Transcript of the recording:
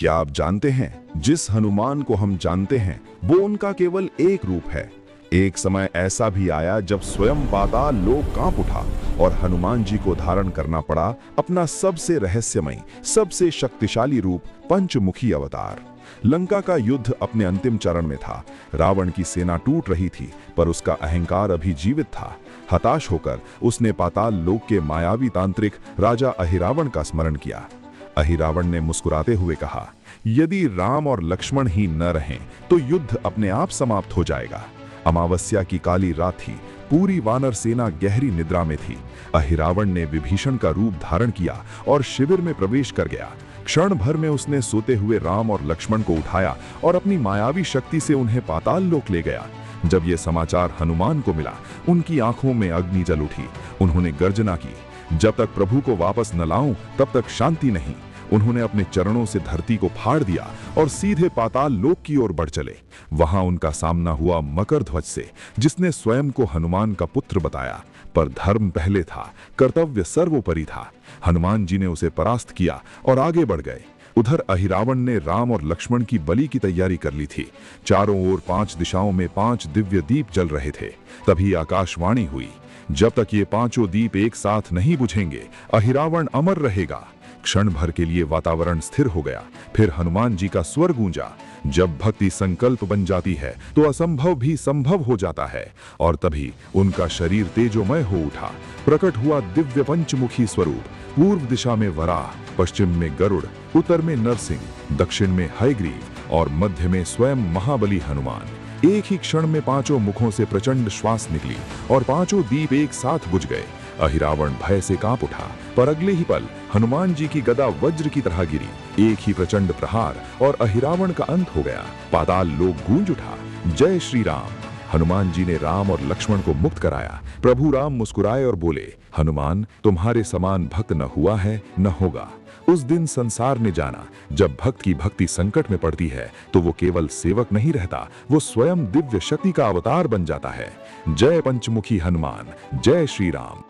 क्या आप जानते हैं, जिस हनुमान को हम जानते हैं वो उनका केवल एक रूप है। एक समय ऐसा भी आया जब स्वयं पाताल लोक कांप उठा और हनुमान जी को धारण करना पड़ा अपना सबसे रहस्यमयी, सबसे शक्तिशाली रूप, पंचमुखी अवतार। लंका का युद्ध अपने अंतिम चरण में था। रावण की सेना टूट रही थी, पर उसका अहंकार अभी जीवित था। हताश होकर उसने पाताल लोक के मायावी तांत्रिक राजा अहिरावण का स्मरण किया। अहिरावण ने मुस्कुराते हुए कहा, यदि राम और लक्ष्मण ही न रहें तो युद्ध अपने आप समाप्त हो जाएगा। अमावस्या की काली रात थी, पूरी वानर सेना गहरी निद्रा में थी। अहिरावण ने विभीषण का रूप धारण किया और शिविर में प्रवेश कर गया। क्षण भर में उसने सोते हुए राम और लक्ष्मण को उठाया और अपनी मायावी शक्ति से उन्हें पाताल लोक ले गया। जब यह समाचार हनुमान को मिला, उनकी आंखों में अग्नि जल उठी। उन्होंने गर्जना की, जब तक प्रभु को वापस न लाऊं तब तक शांति नहीं। उन्होंने अपने चरणों से धरती को फाड़ दिया और सीधे पाताल लोक की ओर बढ़ चले। वहां उनका सामना हुआ मकरध्वज से, जिसने स्वयं को हनुमान का पुत्र बताया। पर धर्म पहले था, कर्तव्य सर्वोपरि था। हनुमान जी ने उसे परास्त किया और आगे बढ़ गए। उधर अहिरावण ने राम और लक्ष्मण की बलि की तैयारी कर ली थी। चारों ओर 5 दिशाओं में 5 दिव्य दीप जल रहे थे। तभी आकाशवाणी हुई, जब तक ये 5 दीप एक साथ नहीं बुझेंगे, अहिरावण अमर रहेगा। क्षण भर के लिए वातावरण स्थिर हो गया। फिर हनुमान जी का स्वर गूंजा, जब भक्ति संकल्प बन जाती है तो असंभव भी संभव हो जाता है। और तभी उनका शरीर तेजोमय हो उठा। प्रकट हुआ दिव्य पंचमुखी स्वरूप। पूर्व दिशा में वराह, पश्चिम में गरुड़, उत्तर में नरसिंह, दक्षिण में हयग्रीव और मध्य में स्वयं महाबली हनुमान। एक ही क्षण में 5 मुखों से प्रचंड श्वास निकली और 5 दीप एक साथ बुझ गए। अहिरावण भय से कांप उठा, पर अगले ही पल हनुमान जी की गदा वज्र की तरह गिरी। एक ही प्रचंड प्रहार और अहिरावण का अंत हो गया। पाताल लोक गूंज उठा, जय श्री राम। हनुमान जी ने राम और लक्ष्मण को मुक्त कराया। प्रभु राम मुस्कुराए और बोले, हनुमान, तुम्हारे समान भक्त न हुआ है न होगा। उस दिन संसार ने जाना, जब भक्त की भक्ति संकट में पड़ती है तो वो केवल सेवक नहीं रहता, वो स्वयं दिव्य शक्ति का अवतार बन जाता है। जय पंचमुखी हनुमान, जय श्री राम।